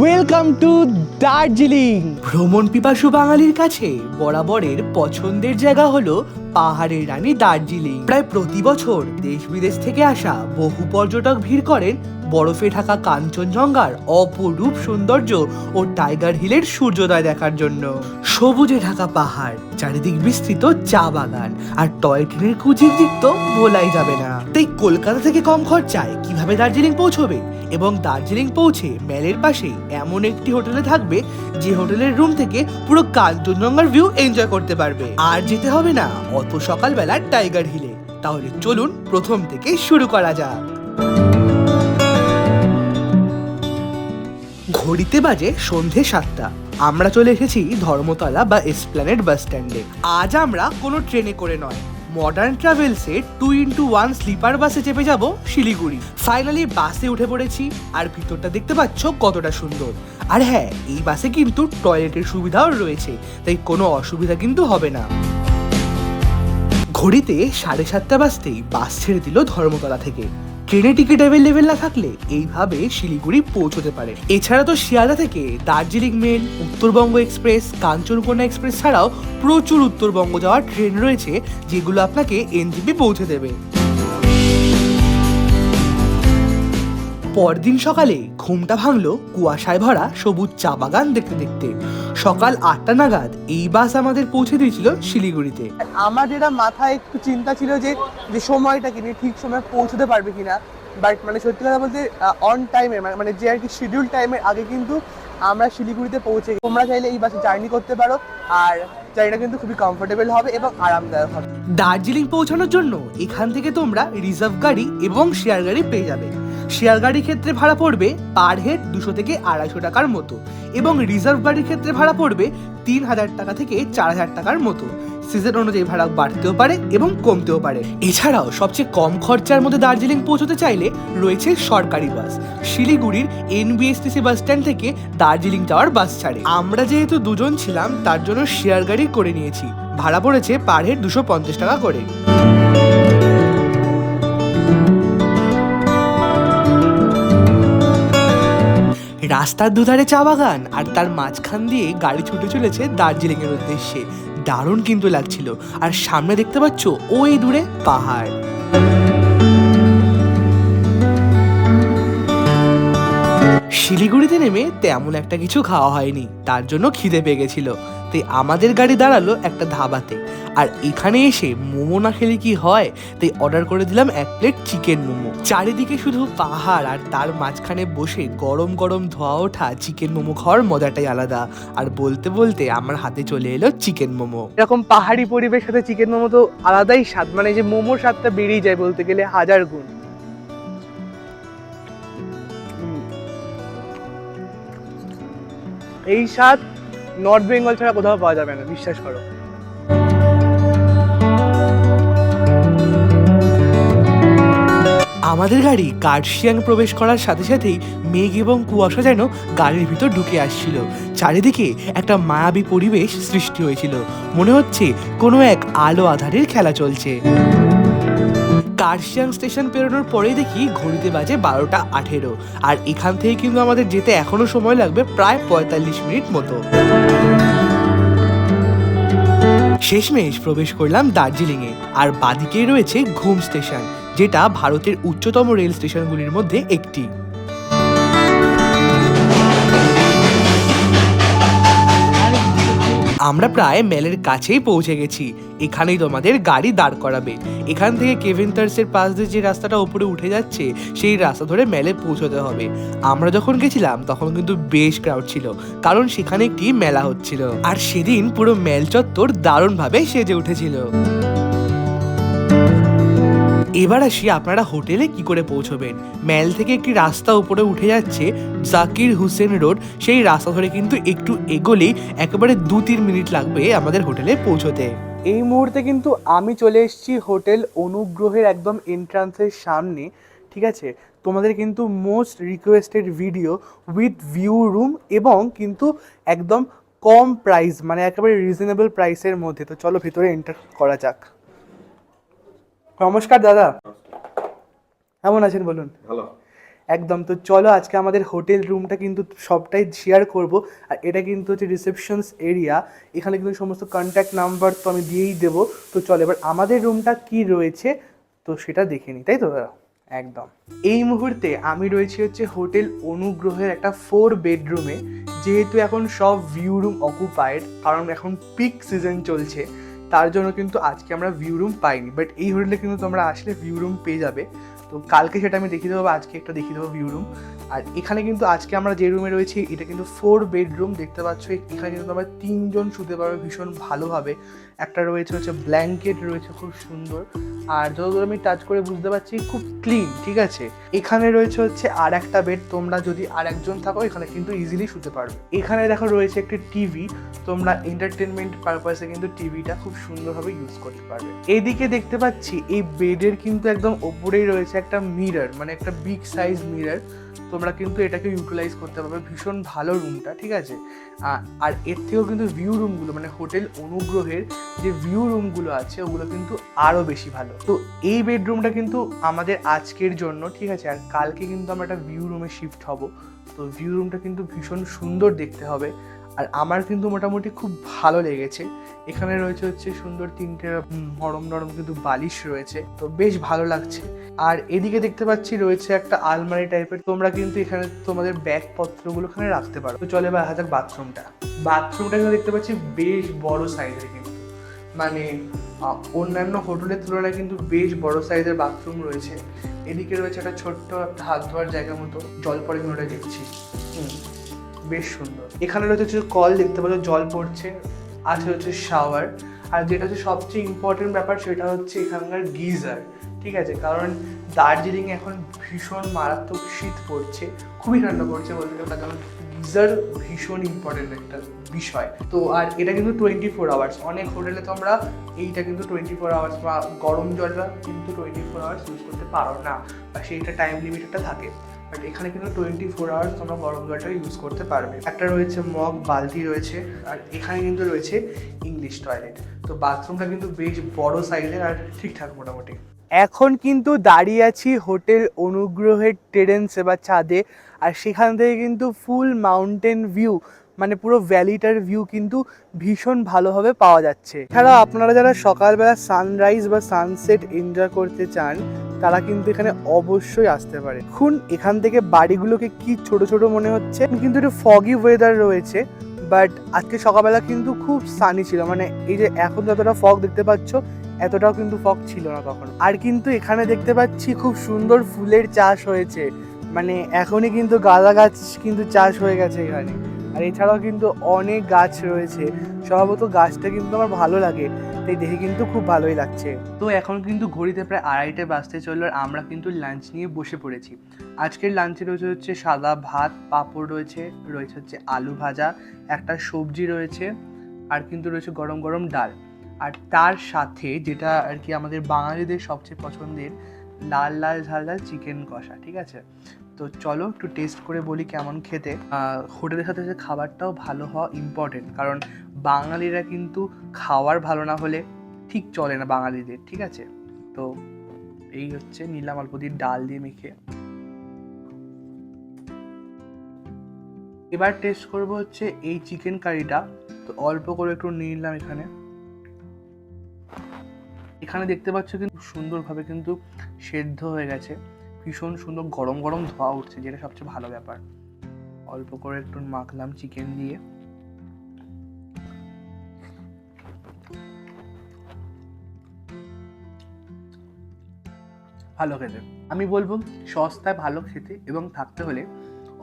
Welcome to Darjeeling. ভ্রমণ পিপাসু বাঙালির কাছে বরাবরের পছন্দের জায়গা হলো পাহাড়ের রানী দার্জিলিং। প্রায় প্রতি বছর দেশ বিদেশ থেকে আসা বহু পর্যটক ভিড় করেন বরফে ঢাকা কাঞ্চনজঙ্ঘার অপরূপ সৌন্দর্য ও টাইগার হিলের সূর্যোদয় দেখার জন্য। সবুজে ঢাকা পাহাড়, চারিদিক বিস্তৃত চা বাগান আর টয় ট্রেনের কুচির তো বলাই যাবে না। তাই কলকাতা থেকে কম খরচায় কিভাবে দার্জিলিং পৌঁছবে এবং দার্জিলিং পৌঁছে মেলের পাশেই এমন একটি হোটেলে থাকবে যে হোটেলের রুম থেকে পুরো কাঞ্চনজঙ্ঘার ভিউ এনজয় করতে পারবে, আর যেতে হবে না অত সকালবেলা টাইগার হিলে। তাহলে চলুন প্রথম থেকে শুরু করা যাক। ঘড়িতে বাজে সন্ধে 7টা। আমরা চলে এসেছি ধর্মতলা বা এসপ্ল্যানেড বাস স্ট্যান্ডে। আজ আমরা কোনো ট্রেনে করে নয়, মডার্ন ট্রাভেলসে 2x1 স্লিপার বাসে চেপে যাব শিলিগুড়ি। ফাইনালি বাসে উঠে পড়েছি, আর ভিতরটা দেখতে পাচ্ছ কতটা সুন্দর। আর হ্যাঁ, এই বাসে কিন্তু টয়লেটের সুবিধাও রয়েছে, তাই কোনো অসুবিধা কিন্তু হবে না। ঘড়িতে 7:30 বাজতেই বাস ছেড়ে দিল ধর্মতলা থেকে। ট্রেনে টিকিট অ্যাভেলেবেল না থাকলে এইভাবে শিলিগুড়ি পৌঁছতে পারে। এছাড়া তো শিয়ালদা থেকে Darjeeling mail, Uttarbanga express, Kanchankanya express ছাড়াও প্রচুর উত্তরবঙ্গ যাওয়ার ট্রেন রয়েছে, যেগুলো আপনাকে এনজেপি পৌঁছে দেবে। পরদিন সকালে ঘুমটা ভাঙলো কুয়াশায় ভরা সবুজ চা বাগান দেখতে দেখতে। সকাল 8টা নাগাদ এই বাস আমাদের পৌঁছে দিয়েছিল শিলিগুড়িতে। আমার যেটা মাথায় একটু চিন্তা ছিল যে সময়টা কিনে ঠিক সময় পৌঁছতে পারবে কিনা, বাট মানে সত্যি কথা বলতে অন টাইমে মানে যে আর কি শিডিউল টাইমের আগে কিন্তু আমরা শিলিগুড়িতে পৌঁছে। তোমরা চাইলে এই বাসে জার্নি করতে পারো, আর জার্নিটা কিন্তু খুবই কমফোর্টেবল হবে এবং আরামদায়ক হবে। দার্জিলিং পৌঁছানোর জন্য এখান থেকে তোমরা রিজার্ভ গাড়ি এবং শেয়ার গাড়ি পেয়ে যাবে। শেয়ার গাড়ির ক্ষেত্রে ভাড়া পড়বে পার হেড 200 থেকে 250 টাকার মতো, এবং রিজার্ভ গাড়ির ক্ষেত্রে ভাড়া পড়বে 3000 টাকা থেকে 4000 টাকার মতো। সিজন অনুযায়ী ভাড়া বাড়তেও পারে এবং কমতেও পারে। এছাড়াও সবচেয়ে কম খরচার মধ্যে দার্জিলিং পৌঁছতে চাইলে রয়েছে সরকারি বাস। শিলিগুড়ির এনবিএসটিসি বাস স্ট্যান্ড থেকে দার্জিলিং যাওয়ার বাস ছাড়ে। আমরা যেহেতু দুজন ছিলাম তার জন্য শেয়ার গাড়ি করে নিয়েছি। ভাড়া পড়েছে পার হেড 250 টাকা করে। রাস্তার দুধারে চা বাগান, আর তার মাঝখান দিয়ে গাড়ি ছুটে চলেছে দার্জিলিং এর উদ্দেশ্যে। দারুণ কিন্তু লাগছিল। আর সামনে দেখতে পাচ্ছ ওই দূরে পাহাড়। শিলিগুড়িতে নেমে তেমন একটা কিছু খাওয়া হয়নি, তার জন্য খিদে পেয়ে গেছিল। তাই আমাদের গাড়ি দাঁড়ালো একটা ধাবাতে। আর এখানে এসে মোমো না খেলে কি হয়, তাই অর্ডার করে দিলাম 1 প্লেট চিকেন মোমো। চারিদিকে শুধু পাহাড়, আর তার মাঝখানে বসে গরম গরম ধোয়া ওঠা চিকেন মোমো খাওয়ার মজাটাই আলাদা। আর বলতে বলতে আমার হাতে চলে এলো চিকেন মোমো। এরকম পাহাড়ি পরিবেশ সাথে চিকেন মোমো তো আলাদাই স্বাদ, মানে যে মোমোর স্বাদটা বেরিয়ে যায় বলতে গেলে 1000 গুণ। এই স্বাদ নর্থ বেঙ্গল ছাড়া কোথাও পাওয়া যাবে না, বিশ্বাস করো। আমাদের গাড়ি কার্শিয়াং প্রবেশ করার সাথে সাথেই মেঘ এবং কুয়াশা যেন গাড়ির ভিতর ঢুকে আসছিল। চারিদিকে একটা মায়াবী পরিবেশ সৃষ্টি হয়েছিল, মনে হচ্ছে কোনো এক আলো আঁধারের খেলা চলছে। কার্শিয়াং স্টেশন পেরোনোর পরেই দেখি ঘড়িতে বাজে 12:18, আর এখান থেকে কিন্তু আমাদের যেতে এখনো সময় লাগবে প্রায় 45 মিনিট মতো। শেষমেশ প্রবেশ করলাম দার্জিলিং এ, আর বাদিকেই রয়েছে ঘুম স্টেশন, যেটা ভারতের উচ্চতম রেল স্টেশনগুলির মধ্যে একটি। আমরা প্রায় মেলের কাছেই পৌঁছে গেছি। এখানেই তোমাদের গাড়ি দাঁড় করাবে। এখান থেকে কেভেন্টার্সের পাশ দিয়ে যে রাস্তাটা উপরে উঠে যাচ্ছে, সেই রাস্তা ধরে মেলে পৌঁছতে হবে। আমরা যখন গেছিলাম তখন কিন্তু বেশ ক্রাউড ছিল, কারণ সেখানে একটি মেলা হচ্ছিল। আর সেদিন পুরো মেল চত্বর দারুণভাবে সেজে উঠেছিল। এবার আসি আপনারা হোটেলে কি করে পৌঁছবেন। মেল থেকে একটি রাস্তা উপরে উঠে যাচ্ছে, জাকির হুসেন রোড। সেই রাস্তা ধরে কিন্তু একটু এগোলেই একেবারে 2-3 মিনিট লাগবে আমাদের হোটেলে পৌঁছতে। এই মুহূর্তে কিন্তু আমি চলে এসেছি হোটেল অনুগ্রহের একদম এন্ট্রান্সের সামনে, ঠিক আছে। তোমাদের কিন্তু most requested video with view room, এবং কিন্তু একদম কম প্রাইস, মানে একেবারে রিজনেবল প্রাইসের মধ্যে। তো চলো ভিতরে এন্টার করা যাক। নমস্কার দাদা, কেমন আছেন বলুন? ভালো। একদম। তো চলো আজকে আমাদের হোটেল রুমটা কিন্তু সবটাই শেয়ার করব। আর এটা কিন্তু হচ্ছে রিসেপশনস এরিয়া, এখানে কিন্তু সমস্ত কন্ট্যাক্ট নাম্বার তো আমি দিয়েই দেবো। তো চলো এবার আমাদের রুমটা কি রয়েছে তো সেটা দেখে নিই, তাই তো দাদা? একদম। এই মুহূর্তে আমি রয়েছি হচ্ছে হোটেল অনুগ্রহের একটা 4 বেডরুমে। যেহেতু এখন সব ভিউ রুম অকুপায়েড, কারণ এখন পিক সিজন চলছে, তার জন্য কিন্তু আজকে আমরা ভিউ রুম পাইনি। বাট এই হোটেলে কিন্তু তোমরা আসলে ভিউ রুম পেয়ে যাবে। তো কালকে সেটা আমি দেখিয়ে দেবো, আজকে একটা দেখিয়ে দেবো ভিউ রুম। আর এখানে কিন্তু আজকে আমরা যে রুমে রয়েছি এটা কিন্তু 4 বেডরুম, দেখতে পাচ্ছ। এখানে কিন্তু আমরা 3 জন শুতে পারবে ভীষণ ভালোভাবে। একটা রয়েছে হচ্ছে ব্ল্যাঙ্কেট রয়েছে খুব সুন্দর, আর যতদূর আমি টাচ করে বুঝতে পারছি খুব ক্লিন, ঠিক আছে। এখানে রয়েছে হচ্ছে আর একটা বেড, তোমরা যদি আর একজন থাকো এখানে কিন্তু ইজিলি শুতে পারবে। এখানে দেখো রয়েছে একটি টিভি, তোমরা এন্টারটেনমেন্ট পারপাসে কিন্তু টিভিটা খুব সুন্দরভাবে ইউজ করতে পারবে। এদিকে দেখতে পাচ্ছি এই বেডের কিন্তু একদম ওপরেই রয়েছে একটা মিরর, মানে একটা বিগ সাইজ মিরর। তোমরা কিন্তু এটাকে ইউটিলাইজ করতে পারবে, ভীষণ ভালো রুমটা, ঠিক আছে। আর এর থেকেও কিন্তু ভিউ রুমগুলো, মানে হোটেল অনুগ্রহের যে ভিউ রুমগুলো আছে ওগুলো কিন্তু আরও বেশি ভালো। তো এই বেডরুমটা কিন্তু আমাদের আজকের জন্য, ঠিক আছে। আর কালকে কিন্তু আমরা একটা ভিউ রুমে শিফট হব। তো ভিউ রুমটা কিন্তু ভীষণ সুন্দর দেখতে হবে, আর আমার কিন্তু মোটামুটি খুব ভালো লেগেছে। এখানে রয়েছে হচ্ছে সুন্দর 3টে নরম নরম কিন্তু বালিশ রয়েছে, তো বেশ ভালো লাগছে। আর এদিকে দেখতে পাচ্ছি রয়েছে একটা আলমারি টাইপের, তোমরা কিন্তু এখানে তোমাদের ব্যাগপত্রগুলো এখানে রাখতে পারো। তো চলে এবার হাজার বাথরুমটা কিন্তু দেখতে পাচ্ছি বেশ বড় সাইজের, কিন্তু মানে অন্যান্য হোটেলের তুলনায় কিন্তু বেশ বড় সাইজের বাথরুম রয়েছে। এদিকে রয়েছে একটা ছোট্ট একটা হাত ধোয়ার জায়গার মতো, জল পড়ে কিন্তু ওটা দেখছি, বেশ সুন্দর। এখানে রয়েছে হচ্ছে কল, দেখতে পাচ্ছ জল পড়ছে, আছে হচ্ছে শাওয়ার। আর যেটা হচ্ছে সবচেয়ে ইম্পর্টেন্ট ব্যাপার সেটা হচ্ছে এখানকার গিজার, ঠিক আছে। কারণ দার্জিলিংয়ে এখন ভীষণ মারাত্মক শীত পড়ছে, খুবই ঠান্ডা পড়ছে বলতে গেলে, কারণ গিজার ভীষণ ইম্পর্টেন্ট একটা বিষয়। তো আর এটা কিন্তু 24 আওয়ার্স, অনেক হোটেলে তোমরা এইটা কিন্তু 24 আওয়ার্স বা গরম জলটা কিন্তু 24 আওয়ার্স ইউজ করতে পারো না, বা সেইটা টাইম লিমিটটা থাকে। বাট এখানে কিন্তু 24 আওয়ার্স তোমরা গরম জলটা ইউজ করতে পারবে। একটা রয়েছে মগ, বালতি রয়েছে, আর এখানে কিন্তু রয়েছে ইংলিশ টয়লেট। তো বাথরুমটা কিন্তু বেশ বড় সাইজের আর ঠিকঠাক মোটামুটি। এখন কিন্তু দাঁড়িয়ে আছি হোটেল অনুগ্রহের টেরেন্সে বা ছাদে, আর সেখান থেকে কিন্তু ফুল মাউন্টেন ভিউ, মানে পুরো ভ্যালিটার ভিউ কিন্তু ভীষণ ভালোভাবে পাওয়া যাচ্ছে। এছাড়াও আপনারা যারা সকালবেলা সানরাইজ বা সানসেট এনজয় করতে চান তারা কিন্তু এখানে অবশ্যই আসতে পারে। এখন এখান থেকে বাড়িগুলোকে কি ছোট ছোট মনে হচ্ছে, কিন্তু একটু ফগি ওয়েদার রয়েছে, বাট আজকে সকালবেলা কিন্তু খুব সানি ছিল, মানে এই যে এখন যতটা ফগ দেখতে পাচ্ছ এতটাও কিন্তু ফগ ছিল না তখন। আর কিন্তু এখানে দেখতে পাচ্ছি খুব সুন্দর ফুলের চাষ হয়েছে, মানে এখনই কিন্তু গাঁদা গাছ কিন্তু চাষ হয়ে গেছে এখানে। আর এছাড়াও কিন্তু অনেক গাছ রয়েছে, স্বভাবত গাছটা কিন্তু আমার ভালো লাগে, তাই দেখে কিন্তু খুব ভালোই লাগছে। তো এখন কিন্তু ঘড়িতে প্রায় 2:30 বাজতে চললো, আর আমরা কিন্তু লাঞ্চ নিয়ে বসে পড়েছি। আজকের লাঞ্চে রয়েছে হচ্ছে সাদা ভাত, পাঁপড় রয়েছে হচ্ছে আলু ভাজা, একটা সবজি রয়েছে, আর কিন্তু রয়েছে গরম গরম ডাল। আর তার সাথে যেটা আর কি আমাদের বাঙালিদের সবচেয়ে পছন্দের লাল লাল ঝাল ঝাল চিকেন কষা, ঠিক আছে। তো চলো একটু টেস্ট করে বলি কেমন খেতে। হোটেলের সাথে সাথে খাবারটাও ভালো হওয়া ইম্পর্টেন্ট, কারণ বাঙালিরা কিন্তু খাওয়ার ভালো না হলে ঠিক চলে না বাঙালিদের, ঠিক আছে। তো এই হচ্ছে নিলাম অল্প দিয়ে ডাল দিয়ে মেখে। এবার টেস্ট করবো হচ্ছে এই চিকেন কারিটা, তো অল্প করে একটু নিলাম এখানে। এখানে দেখতে পাচ্ছ কিন্তু সুন্দরভাবে কিন্তু সেদ্ধ হয়ে গেছে, ভীষণ সুন্দর গরম গরম ধোয়া উঠছে, যেটা সবচেয়ে ভালো ব্যাপার। অল্প করে একটু মাখলাম চিকেন দিয়ে। ভালো খেতে, আমি বলবো সস্তায় ভালো খেতে এবং থাকতে হলে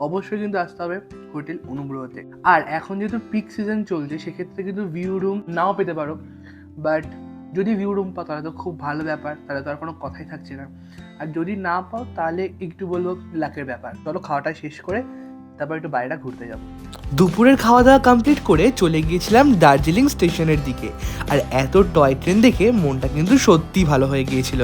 অবশ্যই কিন্তু আসতে হবে হোটেল অনুগ্রহতে। আর এখন যেহেতু পিক সিজন চলছে সেক্ষেত্রে কিন্তু ভিউ রুম নাও পেতে পারো, বাট যদি ভিউ রুম পাও তাহলে তো খুব ভালো ব্যাপার, তাহলে তো আর কোনো কথাই থাকছে না। আর যদি না পাও তাহলে একটু বলবো লাকের ব্যাপার। চলো খাওয়াটা শেষ করে তারপর একটু বাইরেটা ঘুরতে যাবো। দুপুরের খাওয়া দাওয়া কমপ্লিট করে চলে গিয়েছিলাম দার্জিলিং স্টেশনের দিকে, আর এত টয় ট্রেন দেখে মনটা কিন্তু সত্যি ভালো হয়ে গিয়েছিল।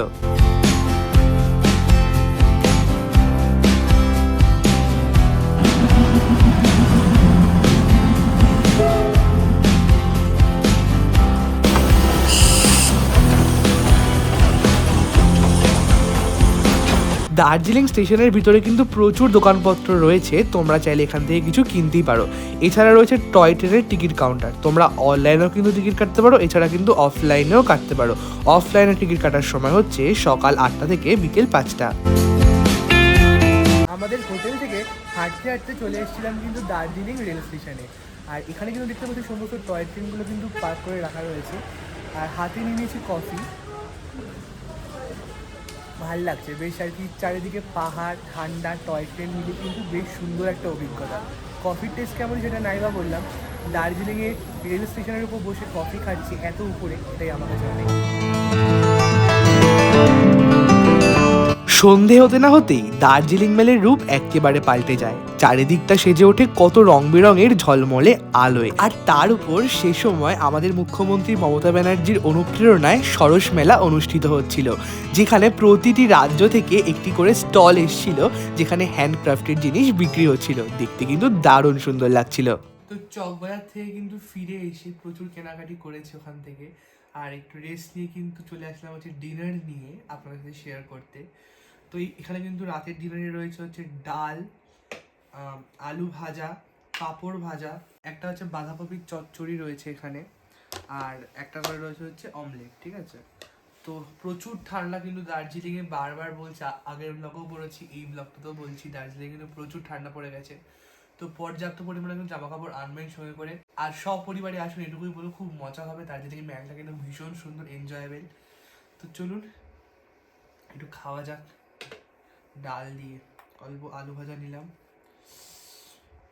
দার্জিলিং স্টেশনের ভিতরে কিন্তু প্রচুর দোকানপত্র রয়েছে, তোমরা চাইলে এখান থেকে কিছু কিনতেই পারো। এছাড়া রয়েছে টয় ট্রেনের টিকিট কাউন্টার, তোমরা অনলাইনেও কিন্তু টিকিট কাটতে পারো, এছাড়া কিন্তু অফলাইনেও কাটতে পারো। অফলাইনে টিকিট কাটার সময় হচ্ছে সকাল 8টা থেকে বিকেল 5টা। আমাদের হোটেল থেকে হাঁটতে হাঁটতে চলে এসেছিলাম কিন্তু দার্জিলিং রেল স্টেশনে। আর এখানে কিন্তু দেখতে পাচ্ছি সমস্ত টয় ট্রেনগুলো কিন্তু পার্ক করে রাখা রয়েছে। আর হাতে নিয়ে নিয়েছি কফি, ভাল লাগছে বেশ আর কি। চারিদিকে পাহাড়, ঠান্ডা, টয় ট্রেন মিলে কিন্তু বেশ সুন্দর একটা অভিজ্ঞতা। কফির টেস্ট কেমন সেটা নাইবা বললাম, দার্জিলিংয়ে রেল স্টেশনের উপর বসে কফি খাচ্ছি এত উপরে, এটাই আমার কাছে অনেক। সন্ধে হতে না হতেই দার্জিলিং মেলের রূপ একেবারে পাল্টে যায়। চারিদিকটা সেজে ওঠে কত রং বেরঙের ঝলমলে আলোয়। আর তার উপর সে সময় আমাদের মুখ্যমন্ত্রী মমতা ব্যানার্জির অনুপ্রেরণায় সরস মেলা অনুষ্ঠিত হচ্ছিল, যেখানে প্রতিটি রাজ্য থেকে একটি করে স্টল এসেছিল, যেখানে হ্যান্ডক্রাফটের জিনিস বিক্রি হচ্ছিল। দেখতে কিন্তু দারুণ সুন্দর লাগছিল। তো চকবাজার থেকে কিন্তু ফিরে এসে প্রচুর কেনাকাটি করেছি ওখান থেকে। আর একটু রেস্ট নিয়ে কিন্তু চলে আসলাম হচ্ছে ডিনার নিয়ে আপনাদের সাথে শেয়ার করতে। তো এখানে কিন্তু রাতের ডিনারে রয়েছে হচ্ছে ডাল, আলু ভাজা, পাঁপড় ভাজা, একটা হচ্ছে বাঁধাকপির চচ্চড়ি রয়েছে এখানে, আর একটা করে রয়েছে হচ্ছে অমলেট। ঠিক আছে, তো প্রচুর ঠান্ডা কিন্তু দার্জিলিংয়ে, বারবার বলছি, আগের ব্লগেও বলেছি, এই ব্লগটাতেও বলছি, দার্জিলিংয়ে কিন্তু প্রচুর ঠান্ডা পড়ে গেছে। তো পর্যাপ্ত পরিমাণে কিন্তু জামা কাপড় আনবেন সঙ্গে করে। আর সব পরিবারে আসুন, এটুকুই বলবো, খুব মজা হবে। দার্জিলিংয়ের ম্যালটা কিন্তু ভীষণ সুন্দর, এনজয়েবেল। তো চলুন একটু খাওয়া যাক। ডাল দিয়ে অল্প আলু ভাজা নিলাম,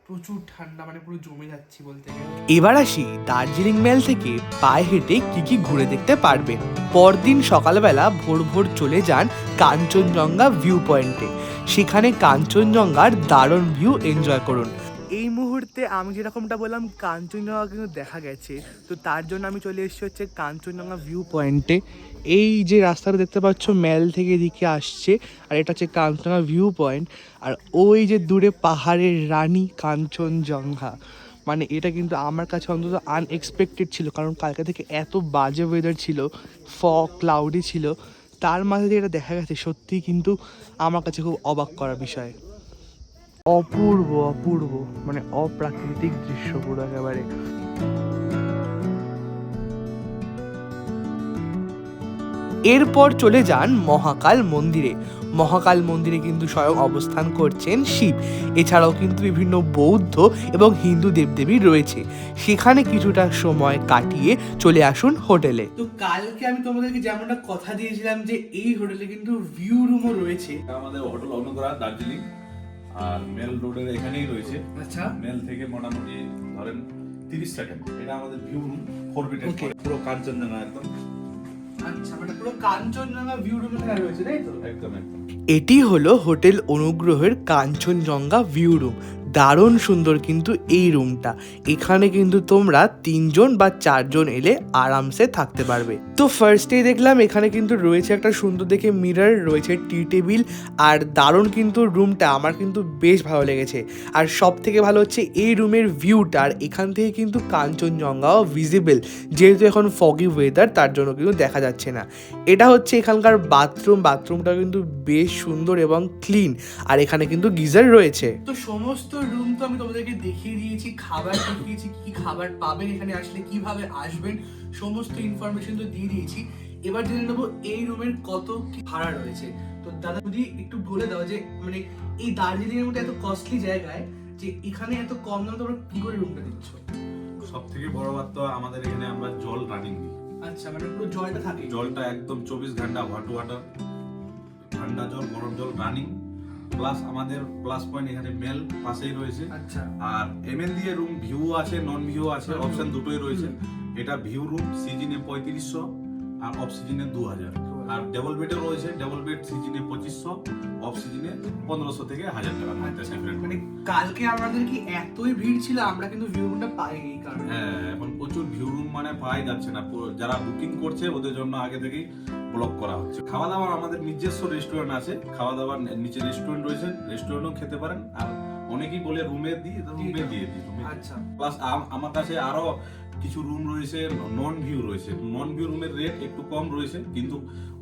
প্রচুর ঠান্ডা, মানে পুরো জমে যাচ্ছি বলতে গেলে। এবার আসি দার্জিলিং মেল থেকে পায়ে হেঁটে কি কি ঘুরে দেখতে পারবেন। পরদিন সকালবেলা ভোর ভোর চলে যান কাঞ্চনজঙ্ঘা ভিউ পয়েন্টে। সেখানে কাঞ্চনজঙ্ঘার দারুণ ভিউ এনজয় করুন। এই মুহূর্তে আমি যেরকমটা বললাম কাঞ্চনজঙ্ঘা কিন্তু দেখা গেছে, তো তার জন্য আমি চলে এসেছি হচ্ছে কাঞ্চনজঙ্ঘা ভিউ পয়েন্টে। এই যে রাস্তাটা দেখতে পাচ্ছ মেল থেকে এদিকে আসছে, আর এটা হচ্ছে কাঞ্চনজঙ্ঘা ভিউ পয়েন্ট। আর ওই যে দূরে পাহাড়ের রানী কাঞ্চনজঙ্ঘা, মানে এটা কিন্তু আমার কাছে অন্তত আনএক্সপেক্টেড ছিল, কারণ কালকে থেকে এত বাজে ওয়েদার ছিল, ফগ ক্লাউডি ছিল, তার মাঝে দিয়ে এটা দেখা গেছে, সত্যিই কিন্তু আমার কাছে খুব অবাক করার বিষয়। অপূর্ব অপূর্ব, মানে অপ্রাকৃতিক দৃশ্য পুরো একেবারে। এরপর চলে যান মহাকাল মন্দিরে। মহাকাল মন্দিরে কিন্তু স্বয়ং অবস্থান করছেন শিব। এছাড়াও কিন্তু বিভিন্ন বৌদ্ধ এবং হিন্দু দেবদেবী রয়েছে। সেখানে কিছুটা সময় কাটিয়ে চলে আসুন হোটেলে। তো কালকে আমি তোমাদেরকে যেমনটা কথা দিয়েছিলাম যে এই হোটেলে কিন্তু ভিউ রুমও রয়েছে। আমাদের হোটেল অনুগ্রহ দার্জিলিং, আর মেল রোডের এখানেই রয়েছে। আচ্ছা, মেল থেকে মোটামুটি ধরেন 30 সেকেন্ড। এটা আমাদের ভিউ রুম, 4 বিটের, Okay. পুরো কাঞ্চনজঙ্ঘা একদম। আচ্ছা, মানে পুরো কাঞ্চনজঙ্ঘা ভিউ রুম এখানে রয়েছে, তাই তো? একদম একদম। এটি হলো হোটেল অনুগ্রহের কাঞ্চনজঙ্ঘা ভিউ রুম। দারুণ সুন্দর কিন্তু এই রুমটা। এখানে কিন্তু তোমরা 3 জন বা 4 জন এলে আরামসে থাকতে পারবে। তো ফার্স্টে দেখলাম এখানে কিন্তু রয়েছে একটা সুন্দর দেখে মিরর, রয়েছে টি টেবিল, আর দারুণ কিন্তু রুমটা আমার কিন্তু বেশ ভালো লেগেছে। আর সব থেকে ভালো হচ্ছে এই রুমের ভিউটা, আর এখান থেকে কিন্তু কাঞ্চনজঙ্ঘাও ভিজিবল, যেহেতু এখন ফগি ওয়েদার, তার জন্য কিন্তু দেখা যাচ্ছে না। এটা হচ্ছে এখানকার বাথরুমটা কিন্তু বেশ সুন্দর এবং ক্লিন, আর এখানে কিন্তু গিজার রয়েছে। তো সমস্ত রুম তো আমি তোমাদেরকে দেখিয়ে দিয়েছি, খাবার দেখিয়েছি, কি খাবার পাবেন এখানে আসলে, কিভাবে আসবেন, সমস্ত ইনফরমেশন তো দিয়ে দিয়েছি। এবার জেনে নেবো এই রুমের কত কি ভাড়া রয়েছে। তো দাদা যদি একটু বলে দাও যে মানে এই দার্জিলিং এর মধ্যে এত কস্টলি জায়গায় যে এখানে এত কম দামে তোমরা কি করে রুমটা দিচ্ছ? সব থেকে বড় কথা তো আমাদের এখানে আমরা জল রানিং দিই। আচ্ছা, মানে পুরো জলটা থাকে? জলটা একদম 24 ঘন্টা হট ওয়াটার, ঠান্ডা জল, গরম জল রানিং। প্লাস আমাদের প্লাস পয়েন্ট এখানে মেল পাশেই রয়েছে। আচ্ছা, আর এমএল দিয়ে রুম ভিউ আছে, নন ভিউ আছে, অপশন দুটোই রয়েছে। এটা ভিউ রুম সিজনে 3500 আর অফ সিজনে 2000। আর ডাবল বেডও রয়েছে, ডাবল বেড সিজনে 2500, অফ সিজনে 1500 থেকে 1000 টাকার মধ্যে ডিফারেন্ট। মানে কালকে আমাদের কি এতই ভিড় ছিল, আমরা কিন্তু ভিউ রুমটা পাইনি এই কারণে। হ্যাঁ, এখন প্রচুর ভিউ রুম মানে পাই যাচ্ছে না। যারা বুকিং করছে ওদের জন্য আগে থেকেই ব্লক করা হচ্ছে। খাওয়া দাওয়া আমাদের নিজস্ব রেস্টুরেন্ট আছে, খাওয়া দাওয়ার নিচে রেস্টুরেন্ট রয়েছে, রেস্টুরেন্টও খেতে পারেন। আর অনেকেই বলে রুমে দিয়ে দিই, রুমে দিয়ে দিই। আচ্ছা, প্লাস আমার কাছে আরো কিছু রুম রয়েছে নন ভিউ রয়েছে। নন ভিউ রুমের রেট একটু কম রয়েছে, কিন্তু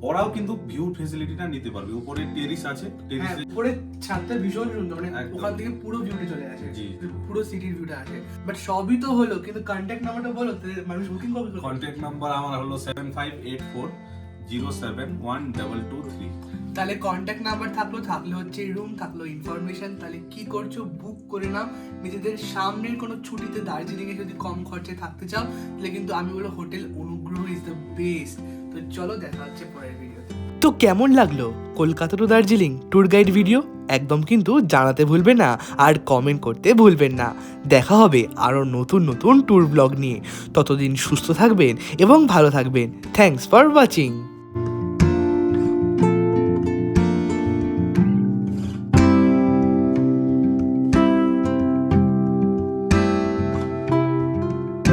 ওরাও কিন্তু ভিউ ফেসিলিটিটা নিতে পারবে। উপরে টেরিস আছে, হ্যাঁ, টেরিসে উপরে ছাদটা ভীষণ সুন্দর, মানে একদম। ওখান থেকে পুরো ভিউটা চলে আসে, জি। পুরো সিটির ভিউটা আসে। বাট সবই তো হলো, কিন্তু কন্ট্যাক্ট নাম্বারটা বলো, তাহলে মানুষ বুকিং কবে করবে? কন্ট্যাক্ট নাম্বার আমার হলো 7584071223। তাহলে কন্ট্যাক্ট নাম্বার থাকলো হচ্ছে রুম, থাকলো ইনফরমেশন। তাহলে কি করছো, বুক করে নাও। নিজেদের সামনের কোনো ছুটিতে দার্জিলিংয়ে যদি কম খরচে থাকতে চাও, তাহলে কিন্তু আমি বলবো হোটেল অনুগ্রহ ইজ দ্য বেস্ট। তো চলো দেখা হচ্ছে পরের ভিডিওতে। তো কেমন লাগলো Kolkata to Darjeeling tour guide video? একদম কিন্তু জানাতে ভুলবেন না, আর কমেন্ট করতে ভুলবেন না। দেখা হবে আরও নতুন নতুন ট্যুর ব্লগ নিয়ে। ততদিন সুস্থ থাকবেন এবং ভালো থাকবেন। Thanks for watching.